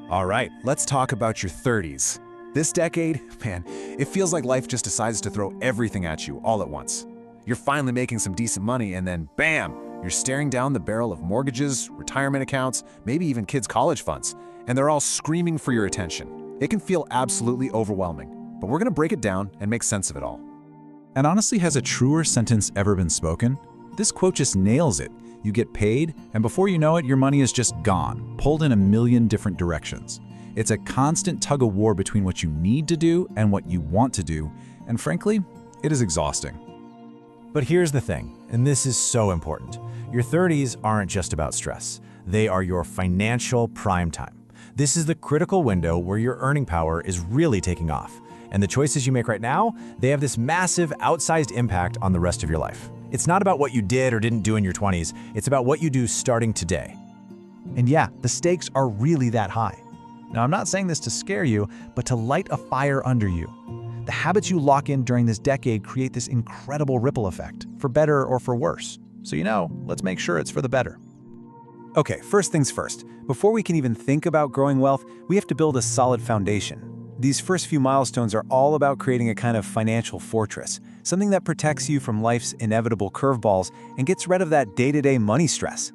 All right, let's talk about your 30s. This decade, man, it feels like life just decides to throw everything at you all at once. You're finally making some decent money and then bam, you're staring down the barrel of mortgages, retirement accounts, maybe even kids' college funds, and they're all screaming for your attention. It can feel absolutely overwhelming, but we're gonna break it down and make sense of it all. And honestly, has a truer sentence ever been spoken? This quote just nails it. You get paid, and before you know it, your money is just gone, pulled in a million different directions. It's a constant tug-of-war between what you need to do and what you want to do, and frankly, it is exhausting. But here's the thing, and this is so important. Your 30s aren't just about stress. They are your financial prime time. This is the critical window where your earning power is really taking off. And the choices you make right now, they have this massive, outsized impact on the rest of your life. It's not about what you did or didn't do in your 20s, it's about what you do starting today. And yeah, the stakes are really that high. Now, I'm not saying this to scare you, but to light a fire under you. The habits you lock in during this decade create this incredible ripple effect, for better or for worse. So let's make sure it's for the better. Okay, first things first. Before we can even think about growing wealth, we have to build a solid foundation. These first few milestones are all about creating a kind of financial fortress, something that protects you from life's inevitable curveballs and gets rid of that day-to-day money stress.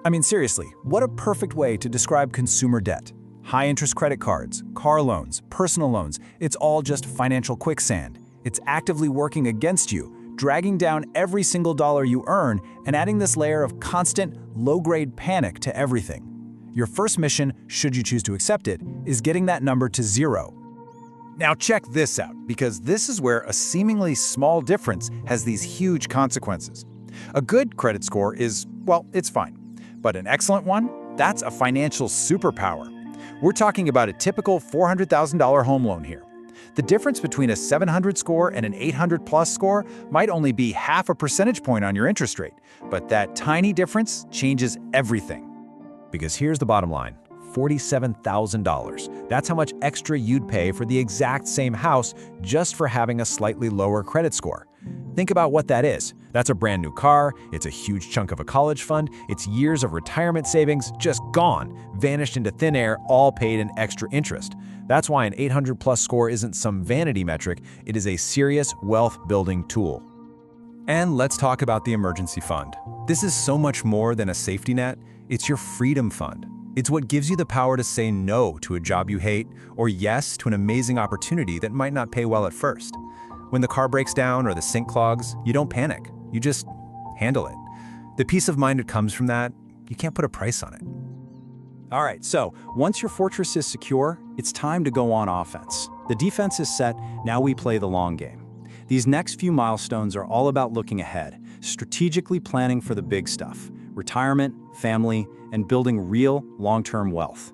I mean, seriously, what a perfect way to describe consumer debt. High-interest credit cards, car loans, personal loans, it's all just financial quicksand. It's actively working against you, dragging down every single dollar you earn and adding this layer of constant, low-grade panic to everything. Your first mission, should you choose to accept it, is getting that number to zero. Now check this out, because this is where a seemingly small difference has these huge consequences. A good credit score is, well, it's fine. But an excellent one? That's a financial superpower. We're talking about a typical $400,000 home loan here. The difference between a 700 score and an 800 plus score might only be half a percentage point on your interest rate, but that tiny difference changes everything. Because here's the bottom line, $47,000. That's how much extra you'd pay for the exact same house just for having a slightly lower credit score. Think about what that is. That's a brand new car, it's a huge chunk of a college fund, it's years of retirement savings just gone, vanished into thin air, all paid in extra interest. That's why an 800 plus score isn't some vanity metric, it is a serious wealth-building tool. And let's talk about the emergency fund. This is so much more than a safety net. It's your freedom fund. It's what gives you the power to say no to a job you hate or yes to an amazing opportunity that might not pay well at first. When the car breaks down or the sink clogs, you don't panic. You just handle it. The peace of mind that comes from that, you can't put a price on it. All right, so once your fortress is secure, it's time to go on offense. The defense is set, now we play the long game. These next few milestones are all about looking ahead, strategically planning for the big stuff, retirement, family, and building real, long-term wealth.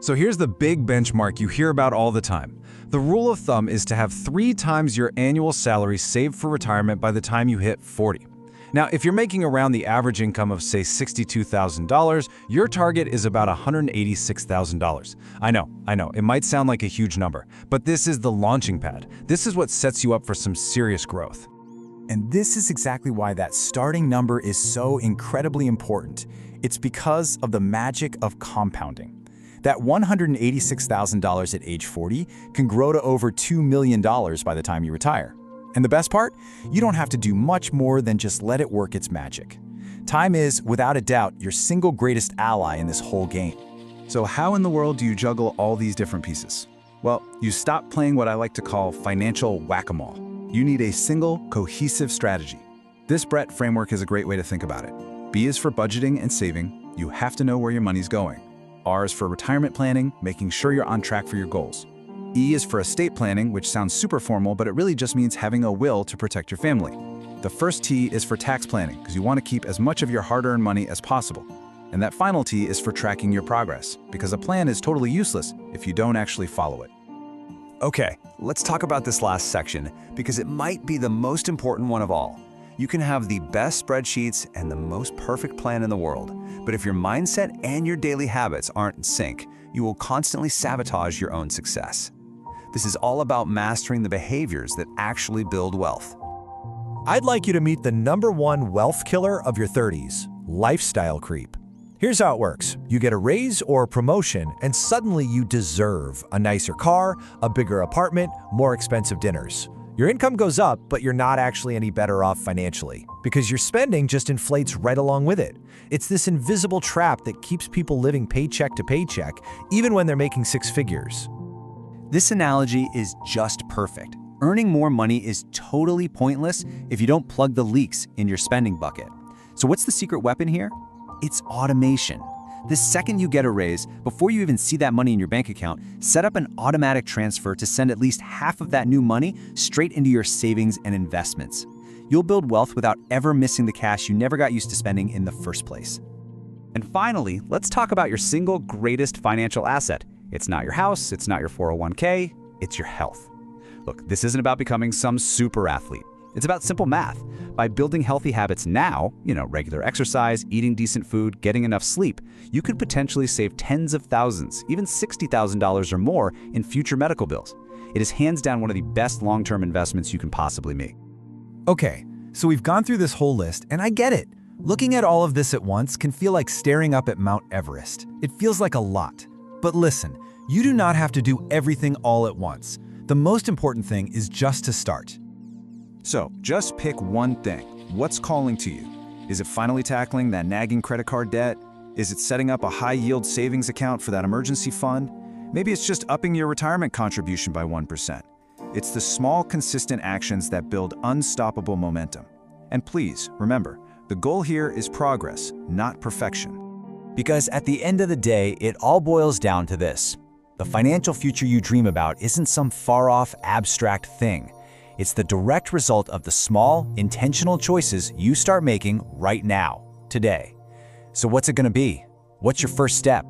So here's the big benchmark you hear about all the time. The rule of thumb is to have 3 times your annual salary saved for retirement by the time you hit 40. Now, if you're making around the average income of, say, $62,000, your target is about $186,000. I know, it might sound like a huge number, but this is the launching pad. This is what sets you up for some serious growth. And this is exactly why that starting number is so incredibly important. It's because of the magic of compounding. That $186,000 at age 40 can grow to over $2 million by the time you retire. And the best part? You don't have to do much more than just let it work its magic. Time is, without a doubt, your single greatest ally in this whole game. So how in the world do you juggle all these different pieces? Well, you stop playing what I like to call financial whack-a-mole. You need a single, cohesive strategy. This Brett framework is a great way to think about it. B is for budgeting and saving. You have to know where your money's going. R is for retirement planning, making sure you're on track for your goals. E is for estate planning, which sounds super formal, but it really just means having a will to protect your family. The first T is for tax planning, because you want to keep as much of your hard-earned money as possible. And that final T is for tracking your progress, because a plan is totally useless if you don't actually follow it. Okay, let's talk about this last section, because it might be the most important one of all. You can have the best spreadsheets and the most perfect plan in the world, but if your mindset and your daily habits aren't in sync, you will constantly sabotage your own success. This is all about mastering the behaviors that actually build wealth. I'd like you to meet the #1 wealth killer of your 30s, lifestyle creep. Here's how it works. You get a raise or a promotion, and suddenly you deserve a nicer car, a bigger apartment, more expensive dinners. Your income goes up, but you're not actually any better off financially, because your spending just inflates right along with it. It's this invisible trap that keeps people living paycheck to paycheck, even when they're making six figures. This analogy is just perfect. Earning more money is totally pointless if you don't plug the leaks in your spending bucket. So what's the secret weapon here? It's automation. The second you get a raise, before you even see that money in your bank account, set up an automatic transfer to send at least half of that new money straight into your savings and investments. You'll build wealth without ever missing the cash you never got used to spending in the first place. And finally, let's talk about your single greatest financial asset. It's not your house, it's not your 401k, it's your health. Look, this isn't about becoming some super athlete. It's about simple math. By building healthy habits now, regular exercise, eating decent food, getting enough sleep, you could potentially save tens of thousands, even $60,000 or more in future medical bills. It is hands down one of the best long-term investments you can possibly make. Okay, so we've gone through this whole list, and I get it. Looking at all of this at once can feel like staring up at Mount Everest. It feels like a lot. But listen, you do not have to do everything all at once. The most important thing is just to start. So, just pick one thing. What's calling to you? Is it finally tackling that nagging credit card debt? Is it setting up a high-yield savings account for that emergency fund? Maybe it's just upping your retirement contribution by 1%. It's the small, consistent actions that build unstoppable momentum. And please, remember, the goal here is progress, not perfection. Because at the end of the day, it all boils down to this. The financial future you dream about isn't some far-off, abstract thing. It's the direct result of the small, intentional choices you start making right now, today. So what's it going to be? What's your first step?